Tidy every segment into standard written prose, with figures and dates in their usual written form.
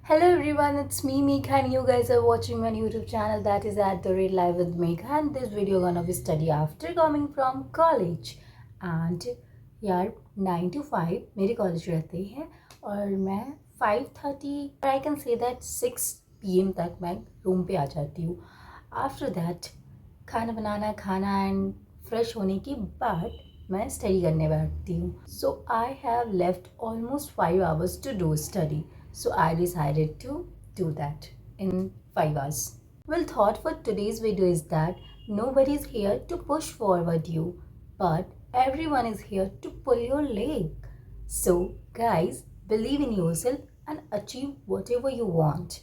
Hello everyone, it's me Megha and you guys are watching my YouTube channel that is at the Read Live with Megha and this video gonna be study after coming from college and यार 9 to 5 मेरे college रहते हैं और मैं 5:30 और I can say that 6 PM तक मैं room पे आ जाती हूँ. आफ्टर दैट खाना बनाना खाना एंड फ्रेश होने के बाद मैं स्टडी करने बैठती हूँ. So I have left almost 5 hours to do study. So I decided to do that in 5 hours. Well, thought for today's video is that nobody is here to push forward you, but everyone is here to pull your leg. So guys, believe in yourself and achieve whatever you want.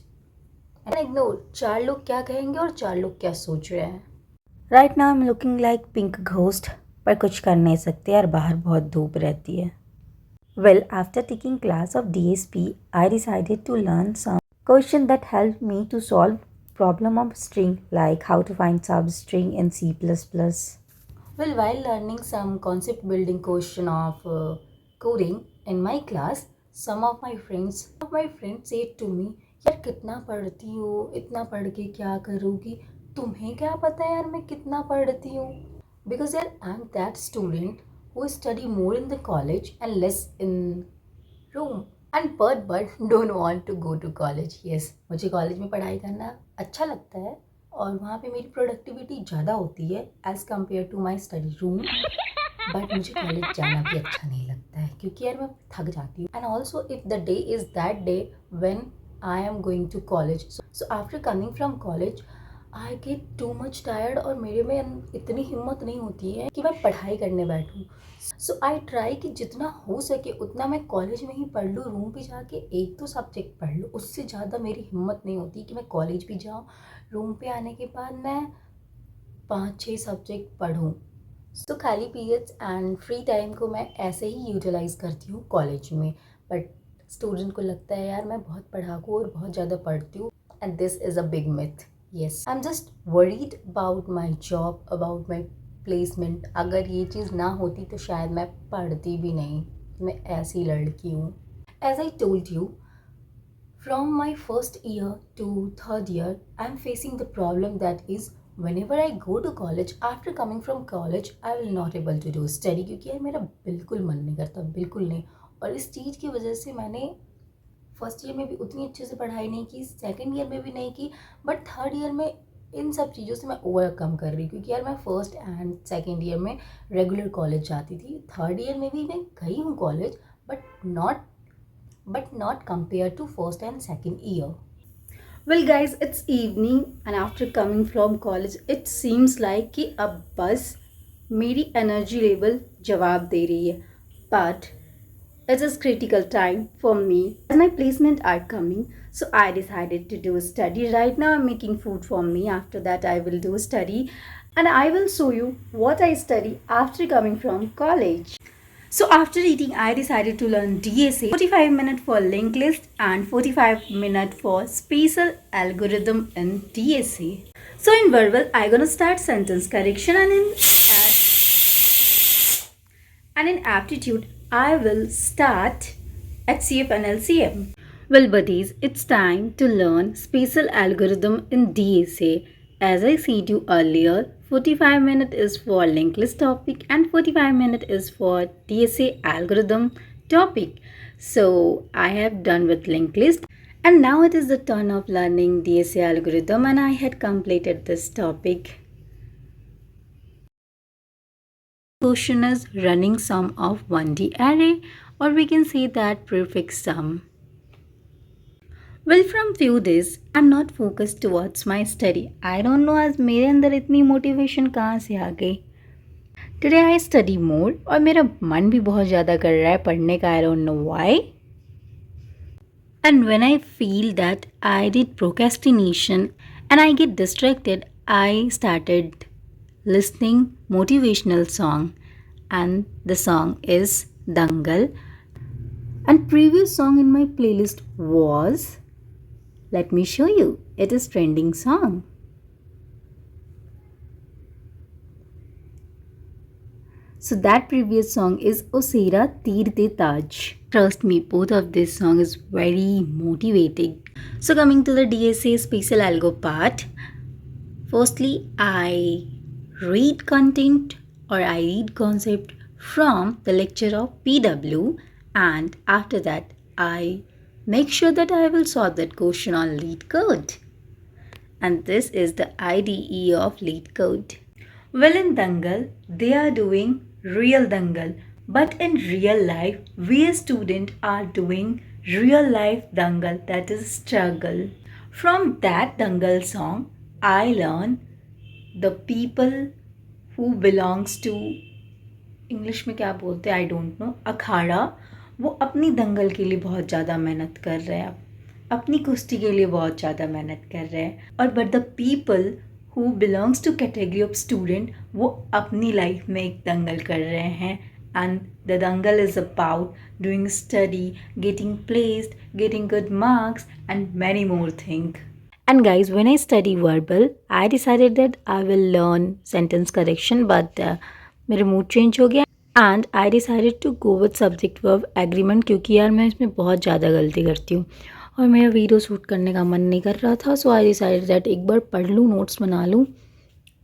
And ignore चार लोग क्या कहेंगे और चार लोग क्या सोच रहे हैं. Right now I'm looking like pink ghost, पर कुछ कर नहीं सकते यार, बाहर बहुत धूप रहती है. Well, after taking class of DSP, I decided to learn some question that helped me to solve problem of string, like how to find substring in C++. Well, while learning some concept building question of coding in my class, some of my friends said to me, यार कितना पढ़ती हो, इतना पढ़ के क्या करोगी, तुम्हें क्या पता यार मैं कितना पढ़ती हूँ. Because यार I'm that student who study more in the college and less in room and but don't want to go to college. Yes, मुझे कॉलेज में पढ़ाई करना अच्छा लगता है और वहाँ पे मेरी प्रोडक्टिविटी ज़्यादा होती है as compare to my study room. But मुझे कॉलेज जाना भी अच्छा नहीं लगता है क्योंकि यार मैं थक जाती हूँ. And also if the day is that day when I am going to college, so after coming from college I get too much tired और मेरे में इतनी हिम्मत नहीं होती है कि मैं पढ़ाई करने बैठूँ. सो आई ट्राई कि जितना हो सके उतना मैं कॉलेज में ही पढ़ लूँ, रूम पे जाके एक तो सब्जेक्ट पढ़ लूँ. उससे ज़्यादा मेरी हिम्मत नहीं होती कि मैं कॉलेज भी जाऊँ, रूम पे आने के बाद मैं 5-6 सब्जेक्ट पढ़ूँ. सो खाली पीरियड्स एंड फ्री टाइम को मैं ऐसे ही यूटिलाइज़ करती हूँ कॉलेज में. बट स्टूडेंट को लगता है यार मैं बहुत पढ़ाकू और बहुत ज़्यादा पढ़ती हूँ and this is a big myth. Yes, I'm just worried about my job, about my placement. अगर ये चीज़ ना होती तो शायद मैं पढ़ती भी नहीं. मैं ऐसी लड़की हूँ. As I told you, from my first year to third year, I'm facing the problem that is whenever I go to college, after coming from college, I will not able to do study क्योंकि यार मेरा बिल्कुल मन नहीं करता, बिल्कुल नहीं. और इस चीज़ की वजह से मैंने फर्स्ट ईयर में भी उतनी अच्छे से पढ़ाई नहीं की, सेकंड ईयर में भी नहीं की, बट थर्ड ईयर में इन सब चीज़ों से मैं ओवरकम कर रही क्योंकि यार मैं फर्स्ट एंड सेकंड ईयर में रेगुलर कॉलेज जाती थी. थर्ड ईयर में भी मैं गई हूँ college but not compare to first and second year. Well guys, it's evening and after coming from college it seems like कि अब बस मेरी एनर्जी लेवल जवाब दे रही है. But it is critical time for me as my placement are coming, so I decided to do study. Right now I'm making food for me. After that I will do study and I will show you what I study after coming from college. So after eating I decided to learn DSA, 45 minutes for linked list and 45 minutes for spatial algorithm in DSA. So in verbal I gonna start sentence correction and in aptitude I will start HCF and LCM. Well buddies, it's time to learn spatial algorithm in DSA. As I said you earlier, 45 minutes is for linked list topic and 45 minutes is for DSA algorithm topic. So I have done with linked list and now it is the turn of learning DSA algorithm and I had completed this topic. Question is running sum of 1D array, or we can say that prefix sum. Well, from few days I'm not focused towards my study. I don't know आज मेरे अंदर इतनी motivation कहाँ से आ गई. Today I study more और मेरा मन भी बहुत ज़्यादा कर रहा है पढ़ने का. I don't know why. And when I feel that I did procrastination and I get distracted, I started listening motivational song and the song is Dangal. And previous song in my playlist was, let me show you, it is trending song. So that previous song is Osera Tirte Taj. Trust me, both of this song is very motivating. So coming to the DSA special algo part, firstly I read content or I read concept from the lecture of PW, and after that I make sure that I will solve that question on lead code. And this is the IDE of lead code. Well, in Dangal, they are doing real Dangal, but in real life, we as students are doing real life Dangal, that is struggle. From that Dangal song, I learn the people who belongs to English में क्या बोलते हैं I don't know अखाड़ा, वो अपनी दंगल के लिए बहुत ज़्यादा मेहनत कर रहे हैं, अपनी कुश्ती के लिए बहुत ज़्यादा मेहनत कर रहे हैं, और but the people who belongs to category of student वो अपनी लाइफ में एक दंगल कर रहे हैं. And the dangal is about doing study, getting placed, getting good marks, and many more things. And guys, when I study verbal, I decided that I will learn sentence correction, but मेरा mood change हो गया and I decided to go with subject verb agreement, क्योंकि यार मैं इसमें बहुत ज़्यादा गलती करती हूँ और मेरा वीडियो शूट करने का मन नहीं कर रहा था. सो आई डिसाइडेड दैट एक बार पढ़ लूँ, नोट्स बना लूँ,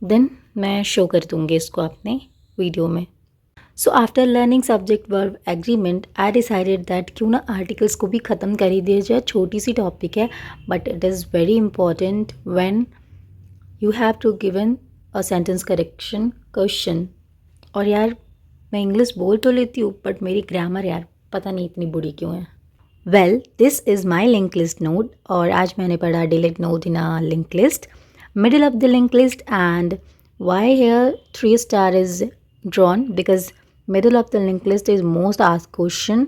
देन मैं शो कर दूँगी इसको अपने वीडियो में. So after learning subject verb agreement I decided that क्यों ना आर्टिकल्स को भी ख़त्म कर ही दिया जाए. छोटी सी टॉपिक है but it is very important when you have to given a sentence correction question. और यार मैं इंग्लिश बोल तो लेती हूँ बट मेरी ग्रामर यार पता नहीं इतनी बुरी क्यों है. Well this is my link list note, और आज मैंने पढ़ा delete note in a link list, middle of the link list, and why here 3 star is drawn because middle of the link list is most asked question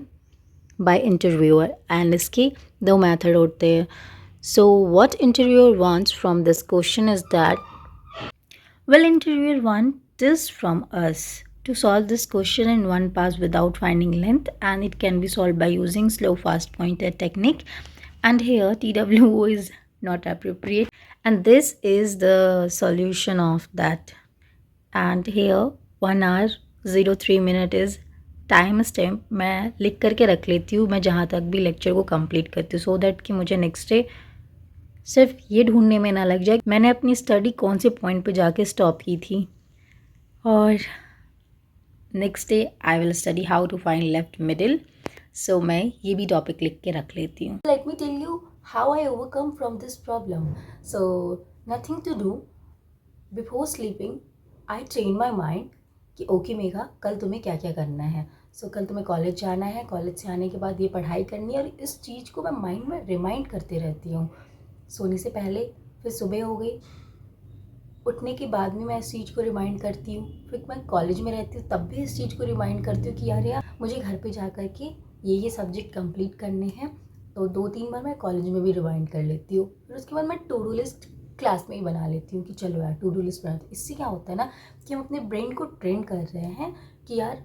by interviewer, and इसके 2 method होते हैं. So what interviewer wants from this question is that, well, interviewer want this from us to solve this question in one pass without finding length, and it can be solved by using slow fast pointer technique, and here TWO is not appropriate, and this is the solution of that. And here 1 hour 03 minute is time stamp मैं लिख करके रख लेती हूँ मैं जहाँ तक भी लेक्चर को कंप्लीट करती हूँ, सो दैट कि मुझे नेक्स्ट डे सिर्फ ये ढूंढने में ना लग जाए मैंने अपनी स्टडी कौन से पॉइंट पे जाके स्टॉप की थी. और next day I will study how to find left middle, so मैं ये भी टॉपिक लिख के रख लेती हूँ. Let me tell you how I overcome from this problem. So nothing to do, before sleeping I train my mind कि okay Megha कल तुम्हें क्या क्या करना है. सो कल तुम्हें कॉलेज जाना है, कॉलेज से आने के बाद ये पढ़ाई करनी है, और इस चीज़ को मैं माइंड में रिमाइंड करते रहती हूँ सोने से पहले. फिर सुबह हो गई, उठने के बाद भी मैं इस चीज़ को रिमाइंड करती हूँ. फिर मैं कॉलेज में रहती हूँ तब भी इस चीज़ को रिमाइंड करती हूँ कि यार मुझे घर पे जा कर के ये सब्जेक्ट कंप्लीट करने हैं. तो 2-3 बार मैं कॉलेज में भी रिमाइंड कर लेती हूँ. फिर उसके बाद मैं टू डू लिस्ट क्लास में ही बना लेती हूँ कि चलो यार टू डू लिस्ट बनाते. इससे क्या होता है ना कि हम अपने ब्रेन को ट्रेन कर रहे हैं कि यार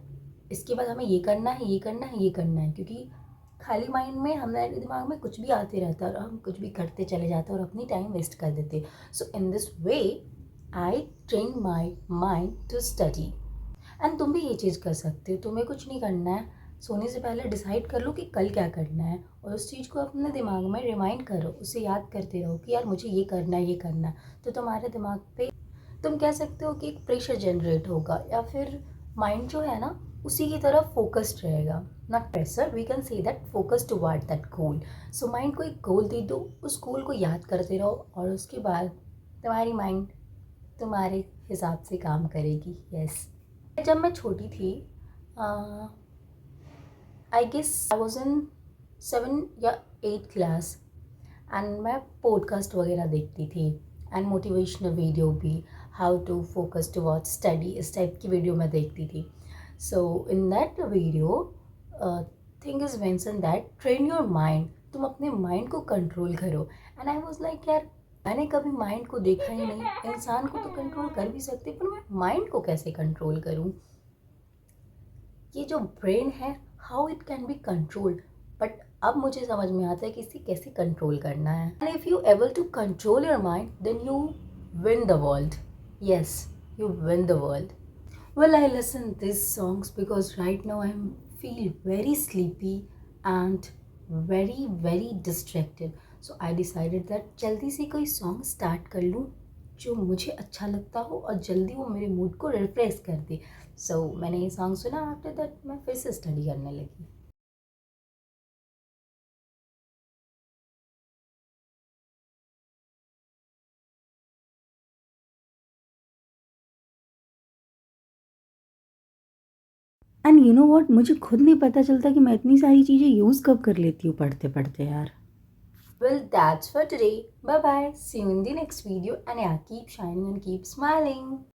इसके बाद हमें ये करना है, ये करना है, ये करना है, क्योंकि खाली माइंड में हमारे दिमाग में कुछ भी आते रहता है और हम कुछ भी करते चले जाते हैं और अपनी टाइम वेस्ट कर देते हैं. So in this way I train my mind to study. And तुम भी ये चीज़ कर सकते हो. तुम्हें कुछ नहीं करना है, सोने से पहले डिसाइड कर लो कि कल क्या करना है और उस चीज़ को अपने दिमाग में रिमाइंड करो, उसे याद करते रहो कि यार मुझे ये करना है, ये करना है. तो तुम्हारे दिमाग पे तुम कह सकते हो कि एक प्रेशर जनरेट होगा, या फिर माइंड जो है ना उसी की तरफ फोकस्ड रहेगा. Not pressure, we can say that focus toward that goal. So mind को एक गोल दे दो, उस गोल को याद करते रहो, और उसके बाद तुम्हारी माइंड तुम्हारे हिसाब से काम करेगी. यस. जब मैं छोटी थी, I guess I was in 7 या 8 क्लास, एंड मैं पॉडकास्ट वगैरह देखती थी एंड मोटिवेशनल वीडियो भी, how to focus toward study, इस टाइप की वीडियो मैं देखती थी. So in that video thing is mention that train your mind, तुम अपने माइंड को कंट्रोल करो. एंड आई वॉज लाइक यार मैंने कभी माइंड को देखा ही नहीं. इंसान को तो कंट्रोल कर भी सकते, पर मैं माइंड को कैसे कंट्रोल करूं. ये जो ब्रेन है how it can be controlled, but अब मुझे समझ में आता है कि इसे कैसे कंट्रोल करना है. And if you able to control your mind then you win the world. Yes, you win the world. Well, I listen these songs because right now I feel very sleepy and very distracted. So I decided that जल्दी से कोई song start कर लूँ जो मुझे अच्छा लगता हो और जल्दी वो मेरे मूड को रिफ्रेश कर दे। सो मैंने ये सॉन्ग सुना, आफ्टर दैट मैं फिर से स्टडी करने लगी। एंड यू नो व्हाट, मुझे खुद नहीं पता चलता कि मैं इतनी सारी चीज़ें यूज़ कब कर लेती हूँ पढ़ते पढ़ते यार। Well, that's for today. Bye bye. See you in the next video. And yeah, keep shining and keep smiling.